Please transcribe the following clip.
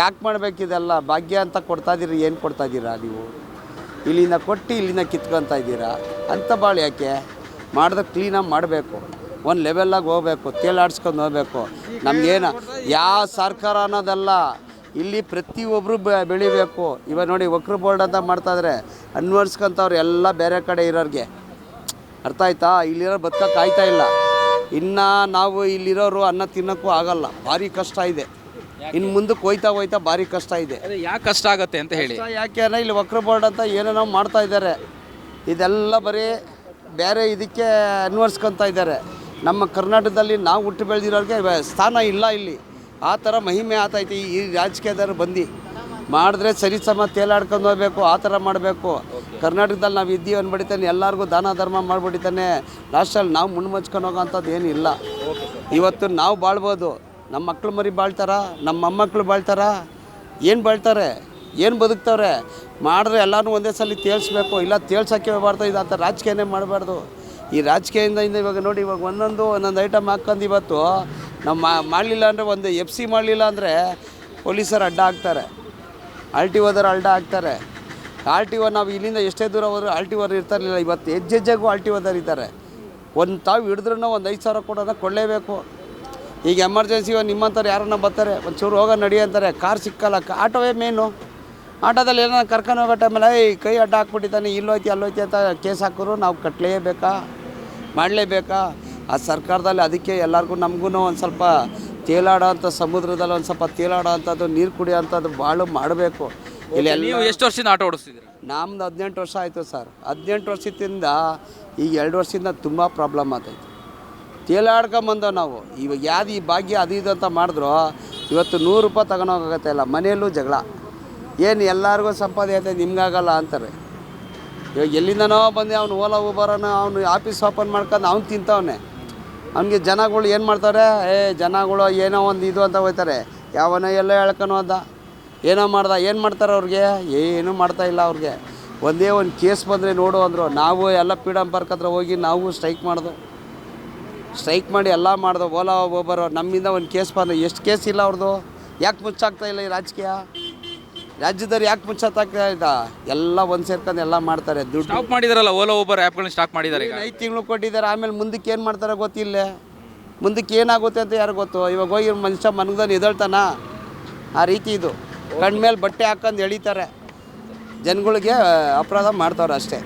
ಯಾಕೆ ಮಾಡಬೇಕಿದೆಲ್ಲ ಭಾಗ್ಯ ಅಂತ ಕೊಡ್ತಾಯಿದ್ದೀರಿ, ಏನು ಕೊಡ್ತಾಯಿದ್ದೀರಾ ನೀವು? ಇಲ್ಲಿಂದ ಕೊಟ್ಟು ಇಲ್ಲಿಂದ ಕಿತ್ಕೊತಾ ಇದ್ದೀರಾ ಅಂತ ಭಾಳ ಯಾಕೆ ಮಾಡಿದ್ರೆ ಕ್ಲೀನಾಗಿ ಮಾಡಬೇಕು, ಒಂದು ಲೆವೆಲ್ಲಾಗಿ ಹೋಗ್ಬೇಕು, ತೇಲಾಡ್ಸ್ಕೊಂಡು ಹೋಗ್ಬೇಕು. ನಮಗೇನು ಯಾವ ಸರ್ಕಾರ ಅನ್ನೋದಲ್ಲ, ಇಲ್ಲಿ ಪ್ರತಿಯೊಬ್ಬರು ಬೆಳಿಬೇಕು. ಇವಾಗ ನೋಡಿ ವಕ್ರ ಬೋರ್ಡ್ ಅಂತ ಮಾಡ್ತಾಯಿದ್ರೆ ಅನ್ವರ್ಸ್ಕೊಂತವ್ರು ಎಲ್ಲ ಬೇರೆ ಕಡೆ ಇರೋರಿಗೆ, ಅರ್ಥ ಆಯ್ತಾ? ಇಲ್ಲಿರೋ ಬದುಕಕ್ಕೆ ಆಯ್ತಾ ಇಲ್ಲ. ಇನ್ನು ನಾವು ಇಲ್ಲಿರೋರು ಅನ್ನ ತಿನ್ನೋಕ್ಕೂ ಆಗಲ್ಲ, ಭಾರಿ ಕಷ್ಟ ಇದೆ. ಇನ್ನು ಮುಂದಕ್ಕೆ ಹೋಯ್ತಾ ಭಾರಿ ಕಷ್ಟ ಇದೆ. ಯಾಕೆ ಕಷ್ಟ ಆಗುತ್ತೆ ಅಂತ ಹೇಳಿ? ಯಾಕೆ ಅಂದರೆ ಇಲ್ಲಿ ವಕ್ರ ಬೋರ್ಡ್ ಅಂತ ಏನೇನೋ ಮಾಡ್ತಾ ಇದ್ದಾರೆ, ಇದೆಲ್ಲ ಬರೀ ಬೇರೆ ಇದಕ್ಕೆ ಅನ್ವರ್ಸ್ಕೊತಾ ಇದ್ದಾರೆ. ನಮ್ಮ ಕರ್ನಾಟಕದಲ್ಲಿ ನಾವು ಹುಟ್ಟು ಬೆಳೆದಿರೋರಿಗೆ ಸ್ಥಾನ ಇಲ್ಲ ಇಲ್ಲಿ. ಆ ಥರ ಮಹಿಮೆ ಆತೈತಿ ಈ ರಾಜಕೀಯದವ್ರು ಬಂದು ಮಾಡಿದ್ರೆ ಸರಿ ಸಮ ತೇಲಾಡ್ಕೊಂಡು ಹೋಗ್ಬೇಕು, ಆ ಥರ ಮಾಡಬೇಕು. ಕರ್ನಾಟಕದಲ್ಲಿ ನಾವು ಇದ್ದೀವಿ ಅಂದ್ಬಿಡ್ತಾನೆ, ಎಲ್ಲರಿಗೂ ದಾನ ಧರ್ಮ ಮಾಡಿಬಿಡ್ತಾನೆ. ಲಾಸ್ಟಲ್ಲಿ ನಾವು ಮುನ್ಮಚ್ಕೊಂಡು ಹೋಗೋಂಥದ್ದು ಏನಿಲ್ಲ. ಇವತ್ತು ನಾವು ಬಾಳ್ಬೋದು, ನಮ್ಮ ಮಕ್ಕಳು ಮರಿ ಬಾಳ್ತಾರ, ನಮ್ಮ ಮೊಮ್ಮಕ್ಕಳು ಬಾಳ್ತಾರ, ಏನು ಬಾಳ್ತಾರೆ, ಏನು ಬದುಕ್ತವ್ರೆ? ಮಾಡಿದ್ರೆ ಎಲ್ಲನೂ ಒಂದೇ ಸಲ ತೇಲ್ಸ್ಬೇಕು, ಇಲ್ಲ ತೇಲ್ಸೋಕ್ಕೆ ಹೋಗ್ಬಾರ್ದು. ಇದು ಆ ಥರ ರಾಜಕೀಯನೇ ಮಾಡಬಾರ್ದು. ಈ ರಾಜಕೀಯದಿಂದ ಇವಾಗ ನೋಡಿ, ಇವಾಗ ಒಂದೊಂದು ಐಟಮ್ ಹಾಕ್ಕೊಂಡು ಇವತ್ತು ನಾವು ಮಾಡಲಿಲ್ಲ ಅಂದರೆ, ಒಂದು FC ಮಾಡಲಿಲ್ಲ ಅಂದರೆ ಪೊಲೀಸರು ಅಡ್ಡ ಹಾಕ್ತಾರೆ, RTOದವ್ರು ಅಡ್ಡ ಹಾಕ್ತಾರೆ. RTO ನಾವು ಇಲ್ಲಿಂದ ಎಷ್ಟೇ ದೂರ ಹೋದ್ರು RTOರು ಇರ್ತಾರಿಲ್ಲ, ಇವತ್ತು ಹೆಜ್ಜೆಗೂ RTOದವ್ರು ಇದ್ದಾರೆ. ಒಂದು ತಾವು ಹಿಡಿದ್ರೂ ಒಂದು 5,000 ಕೊಡೋದ ಕೊಡಲೇಬೇಕು. ಈಗ ಎಮರ್ಜೆನ್ಸಿ ನಿಮ್ಮಂಥವ್ರು ಯಾರನ್ನ ಬರ್ತಾರೆ, ಒಂಚೂರು ಹೋಗೋ ನಡಿ ಅಂತಾರೆ, ಕಾರ್ ಸಿಕ್ಕಲ್ಲ, ಆಟೋವೇ ಮೇನು. ಆಟೋದಲ್ಲಿ ಏನೋ ಕರ್ಕೊಂಡು ಹೋಗೋ ಟೈಮಲ್ಲಿ ಕೈ ಅಡ್ಡ ಹಾಕ್ಬಿಟ್ಟಿದ್ದಾನೆ, ಇಲ್ಲೋಯ್ತಿ ಅಲ್ಲೋಯ್ತಿ ಅಂತ ಕೇಸ್ ಹಾಕಿದ್ರು ನಾವು ಕಟ್ಟಲೇಬೇಕಾ, ಮಾಡಲೇಬೇಕಾ? ಆ ಸರ್ಕಾರದಲ್ಲಿ ಅದಕ್ಕೆ ಎಲ್ಲರಿಗೂ ನಮಗೂ ಒಂದು ಸ್ವಲ್ಪ ತೇಲಾಡೋ ಅಂಥ ಸಮುದ್ರದಲ್ಲಿ ಒಂದು ಸ್ವಲ್ಪ ತೇಲಾಡೋ ಅಂಥದ್ದು, ನೀರು ಕುಡಿಯೋ ಅಂಥದ್ದು ಭಾಳ ಮಾಡಬೇಕು. ಇಲ್ಲಿ ನೀವು ಎಷ್ಟು ವರ್ಷದಿಂದ ಆಟೋ ಓಡಿಸ್ತಿದ್ದೀರಿ? ನಮ್ದು 18 ವರ್ಷ ಆಯಿತು ಸರ್. 18 ವರ್ಷದಿಂದ ಈಗ 2 ವರ್ಷದಿಂದ ತುಂಬ ಪ್ರಾಬ್ಲಮ್ ಆಗ್ತೈತೆ. ತೇಲಾಡ್ಕೊಂಬಂದೋ ನಾವು. ಇವಾಗ ಯಾವುದು ಈ ಭಾಗ್ಯ ಅದು ಇದು ಅಂತ ಮಾಡಿದ್ರು ಇವತ್ತು 100 ರೂಪಾಯಿ ತಗೊಂಡೋಗತ್ತೆ ಇಲ್ಲ, ಮನೆಯಲ್ಲೂ ಜಗಳ. ಏನು ಎಲ್ಲರಿಗೂ ಸಂಪಾದನೆ ಐತೆ, ನಿಮ್ಗಾಗಲ್ಲ ಅಂತಾರೆ. ಇವಾಗ ಎಲ್ಲಿಂದನೋ ಬಂದು ಅವ್ನು ಓಲಾ ಊಬರನೋ ಅವನು ಆಫೀಸ್ ಓಪನ್ ಮಾಡ್ಕೊಂಡು ಅವ್ನು ತಿಂತವನೆ. ಅವನಿಗೆ ಜನಗಳು ಏನು ಮಾಡ್ತಾರೆ, ಜನಗಳು ಏನೋ ಒಂದು ಇದು ಅಂತ ಹೋಗ್ತಾರೆ, ಯಾವನೋ ಎಲ್ಲೋ ಹೇಳ್ಕೊಂಡು ಹೋದ, ಏನೋ ಮಾಡ್ದ, ಏನು ಮಾಡ್ತಾರೆ ಅವ್ರಿಗೆ? ಏನೂ ಮಾಡ್ತಾಯಿಲ್ಲ ಅವ್ರಿಗೆ. ಒಂದೇ ಒಂದು ಕೇಸ್ ಬಂದರೆ ನೋಡು ಅಂದರು. ನಾವು ಎಲ್ಲ ಫ್ರೀಡಮ್ ಪಾರ್ಕ್ ಹತ್ರ ಹೋಗಿ ನಾವು ಸ್ಟ್ರೈಕ್ ಮಾಡಿ ಎಲ್ಲ ಮಾಡ್ದು. ಓಲಾ ಊಬರ್ ನಮ್ಮಿಂದ ಒಂದು ಕೇಸ್ ಬಂದು, ಎಷ್ಟು ಕೇಸ್ ಇಲ್ಲ ಅವ್ರದ್ದು? ಯಾಕೆ ಮುಚ್ಚಾಗ್ತಾಯಿಲ್ಲ ಈ ರಾಜಕೀಯ? ರಾಜ್ಯದವ್ರು ಯಾಕೆ ಮುಚ್ಚಾಗ್ತಾ ಇದ್ದ? ಎಲ್ಲ ಒಂದು ಸೇರ್ಕೊಂಡು ಎಲ್ಲ ಮಾಡ್ತಾರೆ. ದುಡ್ಡು ಸ್ಟಾಪ್ ಮಾಡಿದಾರಲ್ಲ, ಓಲಾ ಊಬರ್ ಆ್ಯಪ್ಗಳನ್ನ ಸ್ಟಾಪ್ ಮಾಡಿದ್ದಾರೆ. 5 ತಿಂಗಳು ಕೊಟ್ಟಿದ್ದಾರೆ. ಆಮೇಲೆ ಮುಂದಕ್ಕೆ ಏನು ಮಾಡ್ತಾರೆ ಗೊತ್ತಿಲ್ಲ. ಮುಂದಕ್ಕೆ ಏನಾಗುತ್ತೆ ಅಂತ ಯಾರು ಗೊತ್ತು? ಇವಾಗ ಹೋಗಿ ಮನುಷ್ಯ ಮನಗದನ್ನು ಎದಳ್ತಾನ? ಆ ರೀತಿ ಇದು ಕಣ್ಮೇಲೆ ಬಟ್ಟೆ ಹಾಕೊಂಡು ಎಳಿತಾರೆ, ಜನಗಳಿಗೆ ಅಪರಾಧ ಮಾಡ್ತಾವ್ರೆ ಅಷ್ಟೇ.